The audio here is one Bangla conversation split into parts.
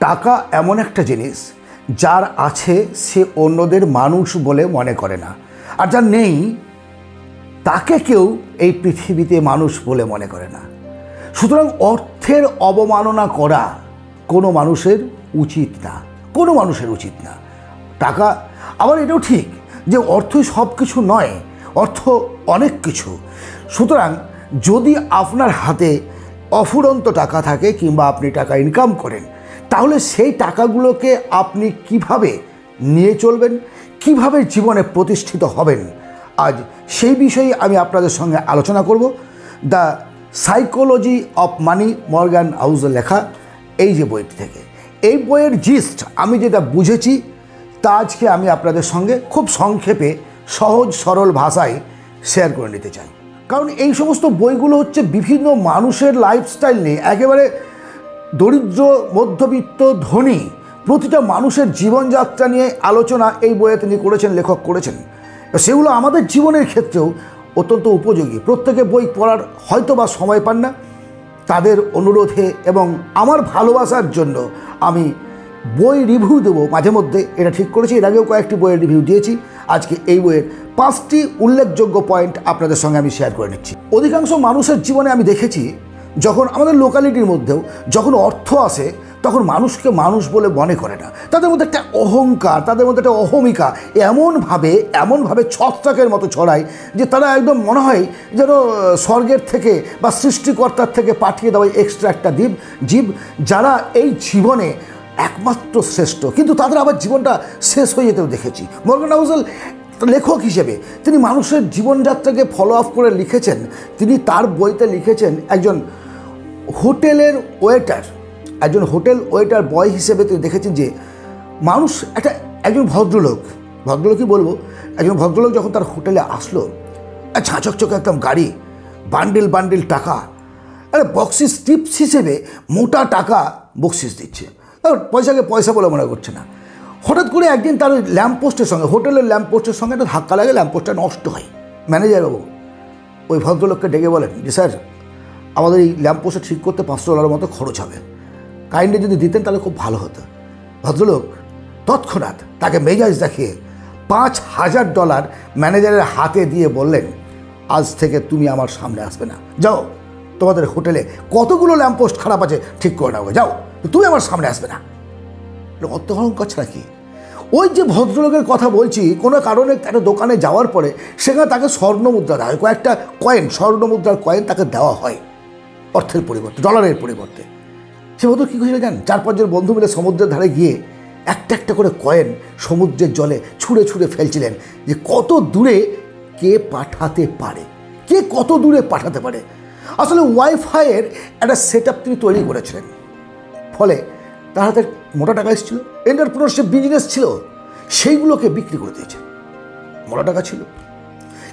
টাকা এমন একটা জিনিস যার আছে সে অন্যদের মানুষ বলে মনে করে না, আর যার নেই তাকে কেউ এই পৃথিবীতে মানুষ বলে মনে করে না। সুতরাং অর্থের অবমাননা করা কোনো মানুষের উচিত না, কোনো মানুষের উচিত না। টাকা আবার এটাও ঠিক যে অর্থই সব কিছু নয়, অর্থ অনেক কিছু। সুতরাং যদি আপনার হাতে অফুরন্ত টাকা থাকে কিংবা আপনি টাকা ইনকাম করেন, তাহলে সেই টাকাগুলোকে আপনি কিভাবে নিয়ে চলবেন, কিভাবে জীবনে প্রতিষ্ঠিত হবেন, আজ সেই বিষয়ে আমি আপনাদের সঙ্গে আলোচনা করব। The psychology of money, Morgan হাউসের লেখা এই যে বইটি থেকে। এই বইয়ের জিস্ট আমি যেটা বুঝেছি তা আজকে আমি আপনাদের সঙ্গে খুব সংক্ষেপে সহজ সরল ভাষায় শেয়ার করে নিতে চাই। কারণ এই সমস্ত বইগুলো হচ্ছে বিভিন্ন মানুষের লাইফস্টাইল নিয়ে, একেবারে দরিদ্র, মধ্যবিত্ত, ধনী প্রতিটা মানুষের জীবনযাত্রা নিয়ে আলোচনা এই বইয়ে তিনি করেছেন, লেখক করেছেন। সেগুলো আমাদের জীবনের ক্ষেত্রেও অত্যন্ত উপযোগী। প্রত্যেকে বই পড়ার হয়তো বা সময় পান না, তাদের অনুরোধে এবং আমার ভালোবাসার জন্য আমি বই রিভিউ দেবো মাঝে মধ্যে, এটা ঠিক করেছি। এর আগেও কয়েকটি বইয়ের রিভিউ দিয়েছি। আজকে এই বইয়ের 5টি উল্লেখযোগ্য পয়েন্ট আপনাদের সঙ্গে আমি শেয়ার করে নিচ্ছি। অধিকাংশ মানুষের জীবনে আমি দেখেছি, যখন আমাদের লোকালিটির মধ্যেও যখন অর্থ আসে তখন মানুষকে মানুষ বলে মনে করে না। তাদের মধ্যে একটা অহংকার, তাদের মধ্যে একটা অহমিকা এমনভাবে ছত্রাকের মতো ছড়ায় যে তারা একদম মনে হয় যেন স্বর্গের থেকে বা সৃষ্টিকর্তার থেকে পাঠিয়ে দেওয়া এক্সট্রা একটা জীব, যারা এই জীবনে একমাত্র শ্রেষ্ঠ, কিন্তু তাদের আবার জীবনটা শেষ হয়ে যেতেও দেখেছি। মর্গান হাউসেল লেখক হিসেবে তিনি মানুষের জীবনযাত্রাকে ফলো আপ করে লিখেছেন। তিনি তার বইতে লিখেছেন একজন হোটেলের হোটেল ওয়েটার বয় হিসেবে তিনি দেখেছেন যে মানুষ একজন ভদ্রলোকই বলবো, একজন ভদ্রলোক যখন তার হোটেলে আসলো, ঝাঁচকচকে একদম গাড়ি, বান্ডিল টাকা, বক্সিস টিপস হিসেবে মোটা টাকা বক্সিস দিচ্ছে, পয়সাকে পয়সা বলে মনে করছে না। হঠাৎ করে একদিন তার ল্যাম্পপোস্টের সঙ্গে, হোটেলের ল্যাম্পপোস্টের সঙ্গে একটা ধাক্কা লাগে, ল্যাম্পপোস্টটা নষ্ট হয়। ম্যানেজার বাবু ওই ভদ্রলোককে ডেকে বলেন যে স্যার, আমাদের এই ল্যাম্পপোস্টটা ঠিক করতে $500 মতো খরচ হবে, কাইন্ডলি যদি দিতেন তাহলে খুব ভালো হতো। ভদ্রলোক তৎক্ষণাৎ তাকে মেজাজ দেখিয়ে $5000 ম্যানেজারের হাতে দিয়ে বললেন, আজ থেকে তুমি আমার সামনে আসবে না, যাও তোমাদের হোটেলে কতগুলো ল্যাম্পপোস্ট খারাপ আছে ঠিক করে নেবো, যাও, তুমি আমার সামনে আসবে না। অত অহংকার ছাড়া কি? ওই যে ভদ্রলোকের কথা বলছি, কোনো কারণে একটা দোকানে যাওয়ার পরে সেখানে তাকে স্বর্ণমুদ্রা দেওয়া হয়, কয়েকটা কয়েন, স্বর্ণমুদ্রার কয়েন তাকে দেওয়া হয় অর্থের পরিবর্তে, ডলারের পরিবর্তে। সে ভদ্র কী করেছিল জানেন? 4-5 জন বন্ধু মিলে সমুদ্রের ধারে গিয়ে একটা করে কয়েন সমুদ্রের জলে ছুঁড়ে ফেলছিলেন যে কত দূরে কে পাঠাতে পারে, কে কত দূরে পাঠাতে পারে। আসলে ওয়াইফাইয়ের একটা সেট আপ তিনি তৈরি করেছিলেন, ফলে তার হাতে মোটা টাকা এসেছিল, এন্টারপ্রেনারশিপ বিজনেস ছিল, সেইগুলোকে বিক্রি করে দিয়েছে। মোটা টাকা ছিল,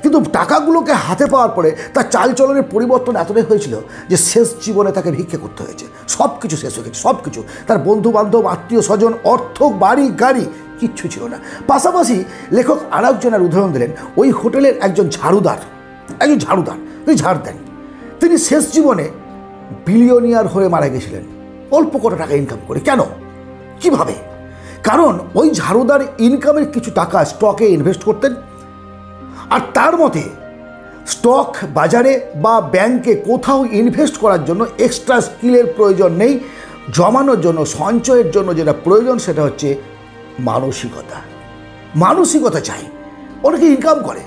কিন্তু টাকাগুলোকে হাতে পাওয়ার পরে তার চালচলনের পরিবর্তন এতটাই হয়েছিল যে শেষ জীবনে তাকে ভিক্ষে করতে হয়েছে। সব কিছু শেষ হয়ে গেছে, সব কিছু। তার বন্ধু বান্ধব, আত্মীয় স্বজন, অর্থ, বাড়ি গাড়ি কিচ্ছু ছিল না। পাশাপাশি লেখক আর একজনের উদাহরণ দিলেন, ওই হোটেলের একজন ঝাড়ুদার, তিনি ঝাড় দেন। তিনি শেষ জীবনে বিলিয়নিয়ার হয়ে মারা গেছিলেন, অল্প কটা টাকা ইনকাম করে। কেন, কিভাবে? কারণ ওই ঝাড়ুদার ইনকামের কিছু টাকা স্টকে ইনভেস্ট করতেন, আর তার মতে স্টক বাজারে বা ব্যাংকে কোথাও ইনভেস্ট করার জন্য এক্সট্রা স্কিলের প্রয়োজন নেই। জমানোর জন্য, সঞ্চয়ের জন্য যেটা প্রয়োজন সেটা হচ্ছে মানসিকতা চাই। অনেকে ইনকাম করে,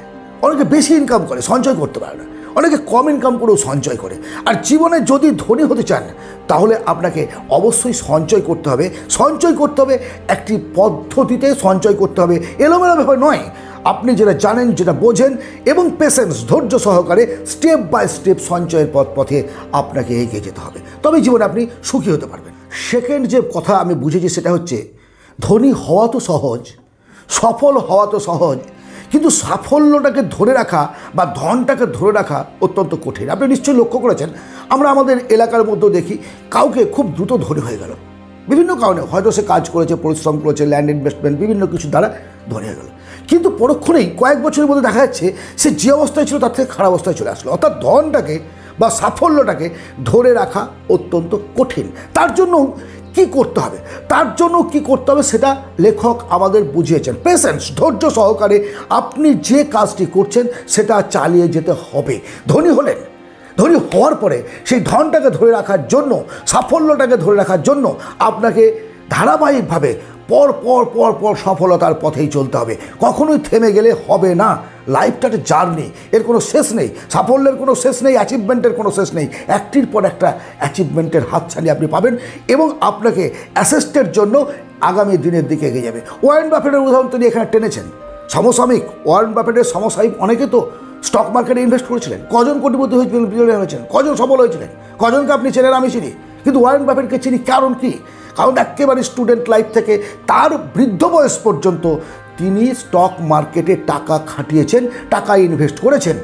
অনেকে বেশি ইনকাম করে, সঞ্চয় করতে পারে না, অনেকে কম ইনকাম করেও সঞ্চয় করে। আর জীবনে যদি ধনী হতে চান তাহলে আপনাকে অবশ্যই সঞ্চয় করতে হবে একটি পদ্ধতিতে সঞ্চয় করতে হবে, এলোমেলো ব্যাপার নয়। আপনি যেটা জানেন, যেটা বোঝেন এবং পেশেন্স, ধৈর্য সহকারে স্টেপ বাই স্টেপ সঞ্চয়ের পথে আপনাকে এগিয়ে যেতে হবে, তবে জীবনে আপনি সুখী হতে পারবেন। সেকেন্ড যে কথা আমি বুঝেছি সেটা হচ্ছে, ধনী হওয়া তো সহজ, সফল হওয়া তো সহজ, কিন্তু সাফল্যটাকে ধরে রাখা বা ধনটাকে ধরে রাখা অত্যন্ত কঠিন। আপনি নিশ্চয়ই লক্ষ্য করেছেন, আমরা আমাদের এলাকার মধ্যেও দেখি কাউকে খুব দ্রুত ধনী হয়ে গেল, বিভিন্ন কারণে, হয়তো সে কাজ করেছে, পরিশ্রম করেছে, ল্যান্ড ইনভেস্টমেন্ট, বিভিন্ন কিছু দ্বারা ধনী হয়ে গেল, কিন্তু পরক্ষণেই কয়েক বছরের মধ্যে দেখা যাচ্ছে সে যে অবস্থায় ছিল তার থেকে খারাপ অবস্থায় চলে আসলো। অর্থাৎ ধনটাকে বা সাফল্যটাকে ধরে রাখা অত্যন্ত কঠিন। তার জন্য কি করতে হবে, তার জন্য কি করতে হবে সেটা লেখক আমাদের বুঝিয়েছেন। পেশেন্স, ধৈর্য সহকারে আপনি যে কাজটি করছেন সেটা চালিয়ে যেতে হবে। ধনী হলেন, ধনী হওয়ার পরে সেই ধনটাকে ধরে রাখার জন্য, সাফল্যটাকে ধরে রাখার জন্য আপনাকে ধারাবাহিকভাবে পর পর পর পর সফলতার পথেই চলতে হবে। কখনোই থেমে গেলে হবে না। লাইফটা একটা জার্নি, এর কোনো শেষ নেই, সাফল্যের কোনো শেষ নেই, অ্যাচিভমেন্টের কোনো শেষ নেই। একটির পর একটা অ্যাচিভমেন্টের হাতছানি আপনি পাবেন এবং আপনাকে অ্যাসিস্টের জন্য আগামী দিনের দিকে এগিয়ে যাবে। ওয়ারেন বাফেটের উদাহরণ তিনি এখানে টেনেছেন। সমসাময়িক ওয়ারেন বাফেটের সমসাময়িক অনেকে তো স্টক মার্কেটে ইনভেস্ট করেছিলেন। কজন কোটিপতি হয়েছিলেন, কজন সফল হয়েছিলেন, কজনকে আপনি চেনেন, আমি চিনি, কিন্তু ওয়ারেন বাফেটকে চিনি। কারণ কি? কারণ একেবারে স্টুডেন্ট লাইফ থেকে তার বৃদ্ধ বয়স পর্যন্ত তিনি স্টক মার্কেটে টাকা খাটিয়েছেন, টাকা ইনভেস্ট করেছেন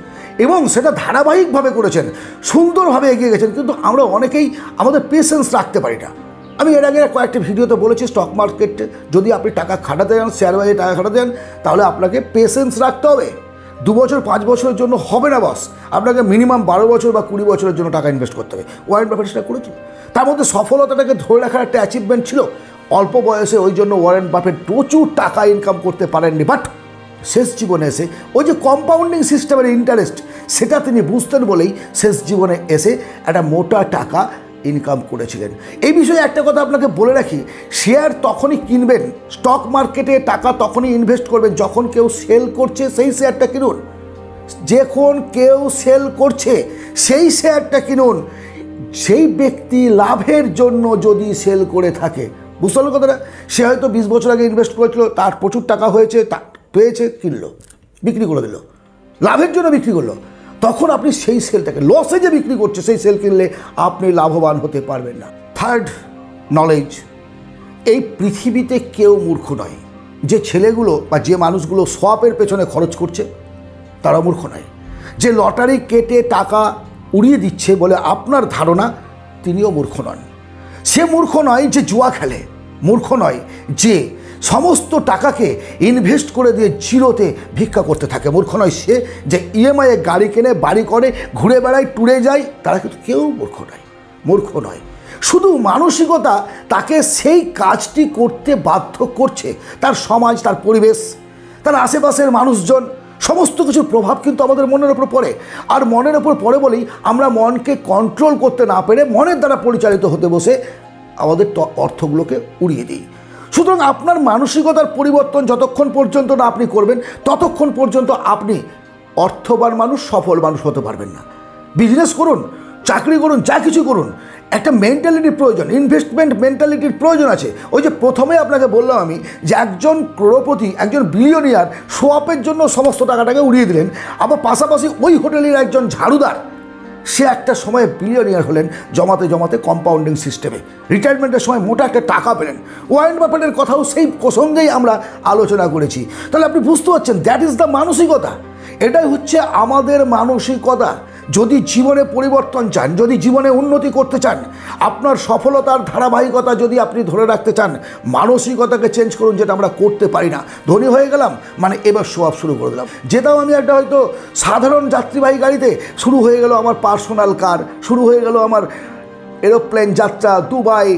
এবং সেটা ধারাবাহিকভাবে করেছেন, সুন্দরভাবে এগিয়ে গেছেন। কিন্তু আমরা অনেকেই আমাদের পেশেন্স রাখতে পারি না। আমি এর আগে কয়েকটি ভিডিওতে বলেছি, স্টক মার্কেটে যদি আপনি টাকা খাটাতে যান, শেয়ার বাজারে টাকা খাটাতে যান, তাহলে আপনাকে পেশেন্স রাখতে হবে। 2 বছর 5 বছরের জন্য হবে না বস, আপনাকে মিনিমাম 12 বছর বা 20 বছরের জন্য টাকা ইনভেস্ট করতে হবে। ওয়ারেন বাফেট সেটা করেছিল। তার মধ্যে সফলতাটাকে ধরে রাখার একটা অ্যাচিভমেন্ট ছিল। অল্প বয়সে ওই জন্য ওয়ারেন বাফেট প্রচুর টাকা ইনকাম করতে পারেননি, বাট শেষ জীবনে এসে ওই যে কম্পাউন্ডিং সিস্টেমের ইন্টারেস্ট, সেটা তিনি বুঝতেন বলেই শেষ জীবনে এসে একটা মোটা টাকা ইনকাম করেছিলেন। এই বিষয়ে একটা কথা আপনাকে বলে রাখি, শেয়ার তখনই কিনবেন, স্টক মার্কেটে টাকা তখনই ইনভেস্ট করবেন যখন কেউ সেল করছে সেই শেয়ারটা কিনুন। যখন কেউ সেল করছে সেই শেয়ারটা কিনুন। সেই ব্যক্তি লাভের জন্য যদি সেল করে থাকে, বুঝতে পারলো কথাটা? সে হয়তো 20 বছর আগে ইনভেস্ট করেছিল, তার প্রচুর টাকা হয়েছে, পেয়েছে, কিনলো, বিক্রি করে দিল, লাভের জন্য বিক্রি করলো। তখন আপনি সেই সেলটাকে, লসে যে বিক্রি করছে সেই সেল কিনলে আপনি লাভবান হতে পারবেন না। থার্ড নলেজ, এই পৃথিবীতে কেউ মূর্খ নয়। যে ছেলেগুলো বা যে মানুষগুলো সোয়াপের পেছনে খরচ করছে তারা মূর্খ নয়। যে লটারি কেটে টাকা উড়িয়ে দিচ্ছে বলে আপনার ধারণা, তিনিও মূর্খ নন। সে মূর্খ নয় যে জুয়া খেলে, মূর্খ নয় যে সমস্ত টাকাকে ইনভেস্ট করে দিয়ে জিরোতে ভিক্ষা করতে থাকে, মূর্খ নয় সে যে ইএমআইয়ে গাড়ি কেনে, বাড়ি করে, ঘুরে বেড়ায়, ট্যুরে যায়, তারা কিন্তু কেউ মূর্খ নয়। মূর্খ নয়, শুধু মানসিকতা তাকে সেই কাজটি করতে বাধ্য করছে। তার সমাজ, তার পরিবেশ, তার আশেপাশের মানুষজন, সমস্ত কিছুর প্রভাব কিন্তু আমাদের মনের ওপর পড়ে। আর মনের ওপর পড়ে বলেই আমরা মনকে কন্ট্রোল করতে না পেরে মনের দ্বারা পরিচালিত হতে বসে আমাদের অর্থগুলোকে উড়িয়ে দিই। সুতরাং আপনার মানসিকতার পরিবর্তন যতক্ষণ পর্যন্ত না আপনি করবেন, ততক্ষণ পর্যন্ত আপনি অর্থবান মানুষ, সফল মানুষ হতে পারবেন না। বিজনেস করুন, চাকরি করুন, যা কিছু করুন, একটা মেন্টালিটির প্রয়োজন, ইনভেস্টমেন্ট মেন্টালিটির প্রয়োজন আছে। ওই যে প্রথমে আপনাকে বললাম আমি যে একজন ক্রোড়পতি, একজন বিলিয়নিয়ার সোয়াপের জন্য সমস্ত টাকাটাকে উড়িয়ে দিলেন, আবার পাশাপাশি ওই হোটেলের একজন ঝাড়ুদার, সে একটা সময় বিলিয়নিয়ার হলেন জমাতে জমাতে কম্পাউন্ডিং সিস্টেমে, রিটায়ারমেন্টের সময় মোটা একটা টাকা পেলেন। ওয়ারেন বাফেটের কথাও সেই প্রসঙ্গেই আমরা আলোচনা করেছি। তাহলে আপনি বুঝতে পারছেন, দ্যাট ইজ দ্য মানসিকতা। এটাই হচ্ছে আমাদের মানসিকতা। যদি জীবনে পরিবর্তন চান, যদি জীবনে উন্নতি করতে চান, আপনার সফলতার ধারাবাহিকতা যদি আপনি ধরে রাখতে চান, মানসিকতাকে চেঞ্জ করুন, যেটা আমরা করতে পারি না। ধনী হয়ে গেলাম মানে এবার শো অফ শুরু করে দিলাম। যেটাও আমি একটা হয়তো সাধারণ যাত্রীবাহী গাড়িতে, শুরু হয়ে গেল আমার পার্সোনাল কার, শুরু হয়ে গেল আমার এরোপ্লেন যাত্রা, দুবাই,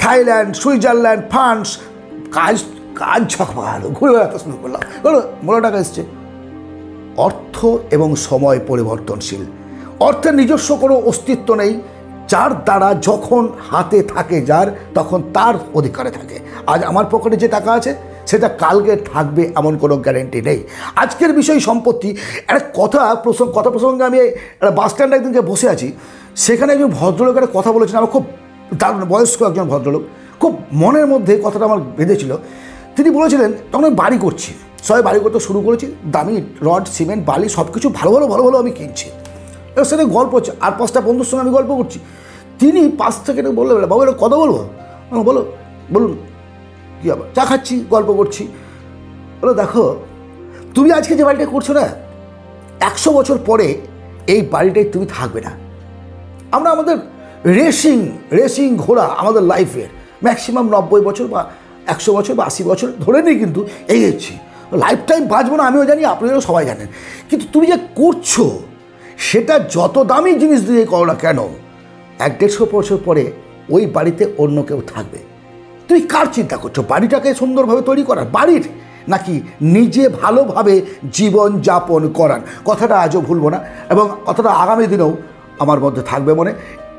থাইল্যান্ড, সুইজারল্যান্ড, ফ্রান্স, কাজ কাজ ঝকমালো ঘুরে বেড়াতে শুরু করলাম। বলো মোটা টাকা এসছে। অর্থ এবং সময় পরিবর্তনশীল। অর্থের নিজস্ব কোনো অস্তিত্ব নেই। যার দ্বারা যখন হাতে থাকে যার, তখন তার অধিকারে থাকে। আজ আমার পকেটে যে টাকা আছে সেটা কালকে থাকবে এমন কোনো গ্যারেন্টি নেই। আজকের বিষয় সম্পত্তি। একটা কথা প্রসঙ্গে আমি একটা বাস স্ট্যান্ডে একদিনকে বসে আছি, সেখানে একজন ভদ্রলোক একটা কথা বলেছেন, আমার খুব দারুণ, বয়স্ক একজন ভদ্রলোক, খুব মনের মধ্যে কথাটা আমার বেঁধেছিল। তিনি বলেছিলেন, তখন আমি বাড়ি করছি, সবাই বাড়ি করতে শুরু করেছি, দামি রড, সিমেন্ট, বালি সব কিছু ভালো ভালো আমি কিনছি। এবার সেটা গল্প হচ্ছে, আর 5টা বন্ধুর সঙ্গে আমি গল্প করছি। তিনি পাশ থেকে বললো, বাবু এটা কথা বলবো? বলুন কী আবার? চা খাচ্ছি, গল্প করছি। বলো, দেখো তুমি আজকে যে বাড়িটা করছো না, 100 বছর পরে এই বাড়িটাই তুমি থাকবে না। আমরা আমাদের রেসিং ঘোড়া আমাদের লাইফের ম্যাক্সিমাম 90 বছর বা 100 বছর বা 80 বছর ধরে নিই, কিন্তু এগোচ্ছি। লাইফ টাইম বাঁচবো না, আমিও জানি, আপনারাও সবাই জানেন। কিন্তু তুমি যে করছো সেটা যত দামি জিনিস দিয়ে করো না কেন, 100-150 বছর পরে ওই বাড়িতে অন্য কেউ থাকবে। তুমি কার চিন্তা করছো? বাড়িটাকে সুন্দরভাবে তৈরি করার, বাড়ির, নাকি নিজে ভালোভাবে জীবন যাপন করার? কথাটা আজও ভুলবো না এবং কথাটা আগামী দিনেও আমার মধ্যে থাকবে মনে।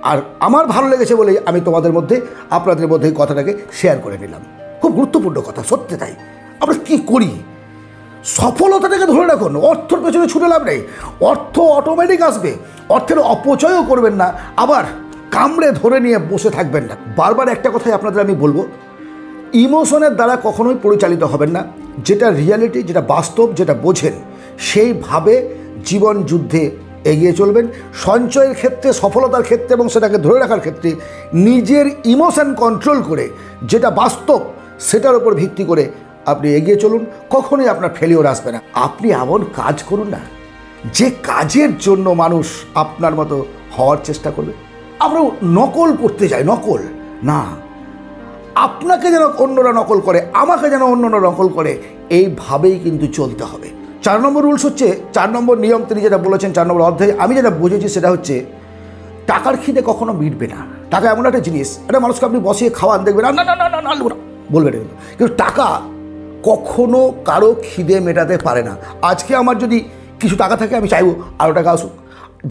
আর আমার ভালো লেগেছে বলেই আমি তোমাদের মধ্যে, আপনাদের মধ্যে এই কথাটাকে শেয়ার করে নিলাম। খুব গুরুত্বপূর্ণ কথা, সত্যি তাই। আমরা কি করি? সফলতাটাকে ধরে রাখুন, অর্থের পেছনে ছুটে লাভ নেই। অর্থ অটোমেটিক আসবে, অর্থের অপচয়ও করবেন না, আবার কামড়ে ধরে নিয়ে বসে থাকবেন না। বারবার একটা কথাই আপনাদের আমি বলবো, ইমোশনের দ্বারা কখনোই পরিচালিত হবেন না। যেটা রিয়ালিটি, যেটা বাস্তব, যেটা বোঝেন, সেইভাবে জীবন যুদ্ধে এগিয়ে চলবেন। সঞ্চয়ের ক্ষেত্রে, সফলতার ক্ষেত্রে এবং সেটাকে ধরে রাখার ক্ষেত্রে নিজের ইমোশন কন্ট্রোল করে, যেটা বাস্তব সেটার উপর ভিত্তি করে আপনি এগিয়ে চলুন। কখনোই আপনার ফেলিওর আসবে না। আপনি এমন কাজ করুন না যে কাজের জন্য মানুষ আপনার মতো হওয়ার চেষ্টা করবে। আমরা নকল করতে যাই, নকল না, আপনাকে যেন অন্যরা নকল করে, আমাকে যেন অন্যরা নকল করে, এইভাবেই কিন্তু চলতে হবে। 4 নম্বর রুলস হচ্ছে, 4 নম্বর নিয়ম তিনি যেটা বলেছেন 4 নম্বর অধ্যায়ে, আমি যেটা বুঝেছি সেটা হচ্ছে টাকার খিদে কখনো মিটবে না। টাকা এমন একটা জিনিস, একটা মানুষকে আপনি বসিয়ে খাওয়ান, দেখবেন না না না না না বলবেন, কিন্তু টাকা কখনো কারো খিদে মেটাতে পারে না। আজকে আমার যদি কিছু টাকা থাকে, আমি চাইবো আরও টাকা আসুক।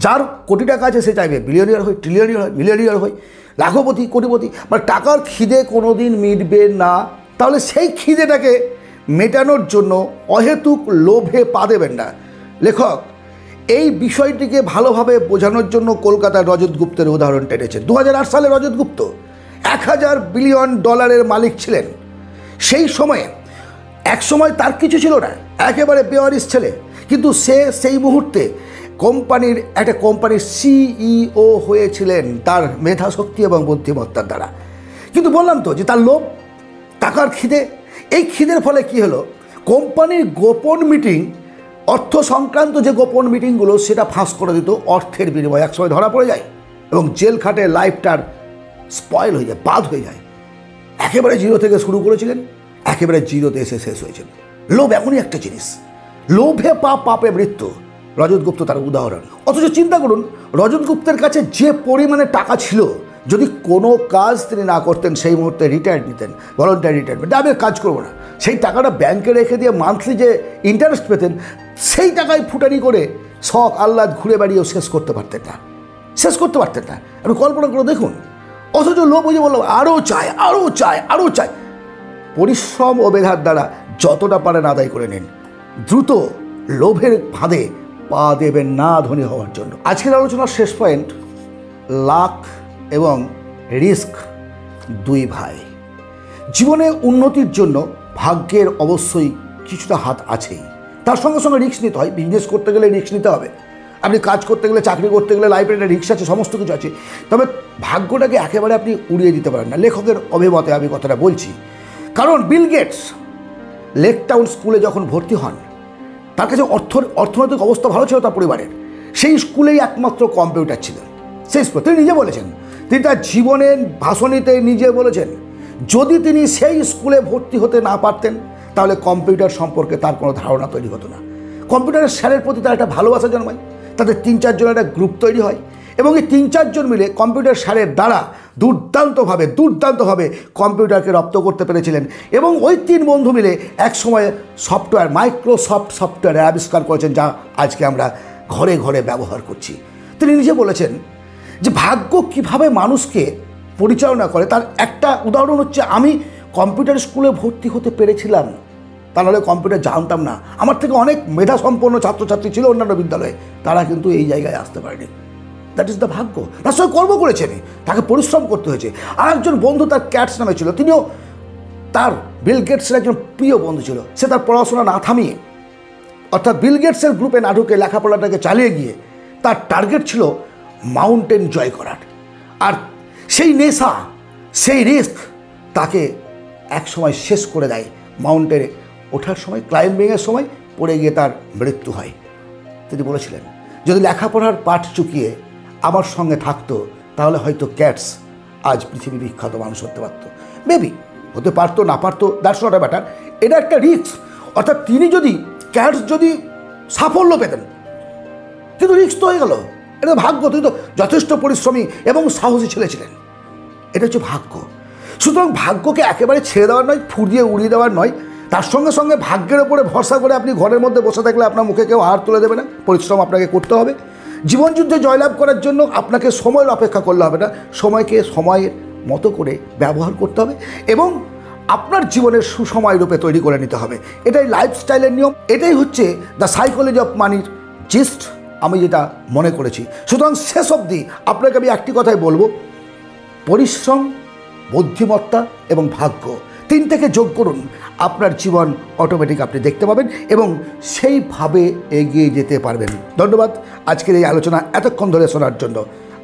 যার কোটি টাকা আছে সে চাইবে বিলিয়নিয়ার হয়, ট্রিলিয়নিয়ার হয়, মিলিয়নিয়ার হয়, লাখপতি, কোটিপতি। মানে টাকার খিদে কোনো দিন মিটবে না। তাহলে সেই খিদেটাকে মেটানোর জন্য অহেতুক লোভে পা দেবেন না। লেখক এই বিষয়টিকে ভালোভাবে বোঝানোর জন্য কলকাতার রজত গুপ্তের উদাহরণ টেনেছেন। 2008 সালে রজত গুপ্ত $1000 বিলিয়ন মালিক ছিলেন। সেই সময়ে এক সময় তার কিছু ছিল না, একেবারে বেওয়ারিশ ছেলে, কিন্তু সে সেই মুহূর্তে একটা কোম্পানির সিইও হয়েছিলেন তার মেধাশক্তি এবং বুদ্ধিমত্তার দ্বারা। কিন্তু বললাম তো যে তার লোভ, টাকার খিদে, এই খিদের ফলে কি হলো, কোম্পানির গোপন মিটিং, অর্থ সংক্রান্ত যে গোপন মিটিংগুলো, সেটা ফাঁস করে দিত অর্থের বিনিময়ে। একসময় ধরা পড়ে যায় এবং জেল খাটে লাইফটার স্পয়েল হয়ে যায়, বাদ হয়ে যায়। একেবারে জিরো থেকে শুরু করেছিলেন, একেবারে জিরোতে এসে শেষ হয়েছিল। লোভ এমনই একটা জিনিস, লোভে পাপ, পাপে মৃত্যু। রজত গুপ্ত তার উদাহরণ। অথচ চিন্তা করুন, রজত গুপ্তের কাছে যে পরিমাণে টাকা ছিল, যদি কোনো কাজ তিনি না করতেন, সেই মুহূর্তে রিটায়ার্ড নিতেন, ভলান্টারি রিটায়ারমেন্ট, আমি কাজ করবো না, সেই টাকাটা ব্যাংকে রেখে দিয়ে মান্থলি যে ইন্টারেস্ট পেতেন, সেই টাকায় ফুটানি করে শখ আহ্লাদ ঘুরে বেড়িয়েও শেষ করতে পারতেন না। আপনি কল্পনা করে দেখুন। অথচ লোভ, ওই যে বললাম, আরও চায়, আরও চায়, আরও চায়। পরিশ্রম ও মেধার দ্বারা যতটা পারেন আদায় করে নিন। দ্রুত লোভের ফাঁদে পা দেবেন না ধনী হওয়ার জন্য। আজকের আলোচনার শেষ পয়েন্ট, লাক এবং রিস্ক দুই ভাই। জীবনে উন্নতির জন্য ভাগ্যের অবশ্যই কিছুটা হাত আছেই, তার সঙ্গে সঙ্গে রিস্ক নিতে হয়। বিজনেস করতে গেলে রিস্ক নিতে হবে, আপনি কাজ করতে গেলে, চাকরি করতে গেলে লাইফে একটা রিস্ক আছে, সমস্ত কিছু আছে। তবে ভাগ্যটাকে একেবারে আপনি উড়িয়ে দিতে পারেন না। লেখকের অভিমতে আমি কথাটা বলছি, কারণ বিল গেটস লেক টাউন স্কুলে যখন ভর্তি হন, তার কাছে অর্থনৈতিক অবস্থা ভালো ছিল তার পরিবারের। সেই স্কুলেই একমাত্র কম্পিউটার ছিল। সেই স্কুলে তিনি নিজে বলেছেন, তিনি তার জীবনের ভাষণীতে নিজে বলেছেন, যদি তিনি সেই স্কুলে ভর্তি হতে না পারতেন, তাহলে কম্পিউটার সম্পর্কে তার কোনো ধারণা তৈরি হতো না। কম্পিউটারের স্যারের প্রতি তার একটা ভালোবাসা জন্মায়, তাদের 3-4 জনের একটা গ্রুপ তৈরি হয় এবং এই 3-4 জন মিলে কম্পিউটার স্যারের দ্বারা দুর্দান্তভাবে কম্পিউটারকে রপ্ত করতে পেরেছিলেন। এবং ওই 3 বন্ধু মিলে এক সময় সফটওয়্যার, মাইক্রোসফট সফটওয়্যার আবিষ্কার করেছেন, যা আজকে আমরা ঘরে ঘরে ব্যবহার করছি। তিনি নিজে বলেছেন যে ভাগ্য কিভাবে মানুষকে পরিচালনা করে তার একটা উদাহরণ হচ্ছে, আমি কম্পিউটার স্কুলে ভর্তি হতে পেরেছিলাম, তা নাহলে কম্পিউটার জানতাম না। আমার থেকে অনেক মেধাসম্পন্ন ছাত্রছাত্রী ছিল অন্যান্য বিদ্যালয়ে, তারা কিন্তু এই জায়গায় আসতে পারেনি। দ্যাট ইজ দ্য ভাগ্য। তার সঙ্গে কর্ম করেছেন, তাকে পরিশ্রম করতে হয়েছে। আর একজন বন্ধু, তার ক্যাটস নামে ছিল, তিনিও তার বিল গেটসের একজন প্রিয় বন্ধু ছিল। সে তার পড়াশোনা না থামিয়ে, অর্থাৎ বিল গেটসের গ্রুপে না ঢুকে লেখাপড়াটাকে চালিয়ে গিয়ে তার টার্গেট ছিল মাউন্টেন জয় করার। আর সেই নেশা, সেই রিস্ক তাকে এক সময় শেষ করে দেয়। মাউন্টেনে ওঠার সময়, ক্লাইম্বিংয়ের সময় পড়ে গিয়ে তার মৃত্যু হয়। তিনি বলেছিলেন, যদি লেখাপড়ার পাঠ চুকিয়ে আমার সঙ্গে থাকতো, তাহলে হয়তো ক্যাটস আজ পৃথিবী বিখ্যাত মানুষ হতে পারতো। মেবি হতে পারতো, না পারতো, দ্যাটস নট আ ম্যাটার। এটা একটা রিস্ক। অর্থাৎ তিনি যদি, ক্যাটস যদি সাফল্য পেতেন, কিন্তু রিস্ক তো হয়ে গেল। এটা ভাগ্য। তিনি তো যথেষ্ট পরিশ্রমী এবং সাহসী ছেলে ছিলেন। এটা হচ্ছে ভাগ্য। সুতরাং ভাগ্যকে একেবারে ছেড়ে দেওয়ার নয়, ফুরিয়ে উড়িয়ে দেওয়ার নয়, তার সঙ্গে সঙ্গে ভাগ্যের ওপরে ভরসা করে আপনি ঘরের মধ্যে বসে থাকলে আপনার মুখে কেউ হাত তুলে দেবে না। পরিশ্রম আপনাকে করতে হবে। জীবনযুদ্ধে জয়লাভ করার জন্য আপনাকে সময়ের অপেক্ষা করলে হবে না, সময়কে সময়ের মতো করে ব্যবহার করতে হবে এবং আপনার জীবনের সুসময় রূপে তৈরি করে নিতে হবে। এটাই লাইফস্টাইলের নিয়ম, এটাই হচ্ছে দ্য সাইকোলজি অফ মানির জিস্ট, আমি যেটা মনে করেছি। সুতরাং শেষ অবধি আপনাকে আমি একটি কথাই বলবো, পরিশ্রম, বুদ্ধিমত্তা এবং ভাগ্য তিনটাকে যোগ করুন, আপনার জীবন অটোমেটিক আপনি দেখতে পাবেন এবং সেইভাবে এগিয়ে যেতে পারবেন। ধন্যবাদ আজকের এই আলোচনা এতক্ষণ ধরে শোনার জন্য।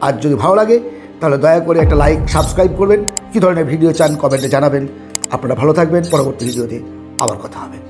আর যদি ভালো লাগে তাহলে দয়া করে একটা লাইক, সাবস্ক্রাইব করবেন। কী ধরনের ভিডিও চান কমেন্টে জানাবেন। আপনারা ভালো থাকবেন। পরবর্তী ভিডিওতে আবার কথা হবে।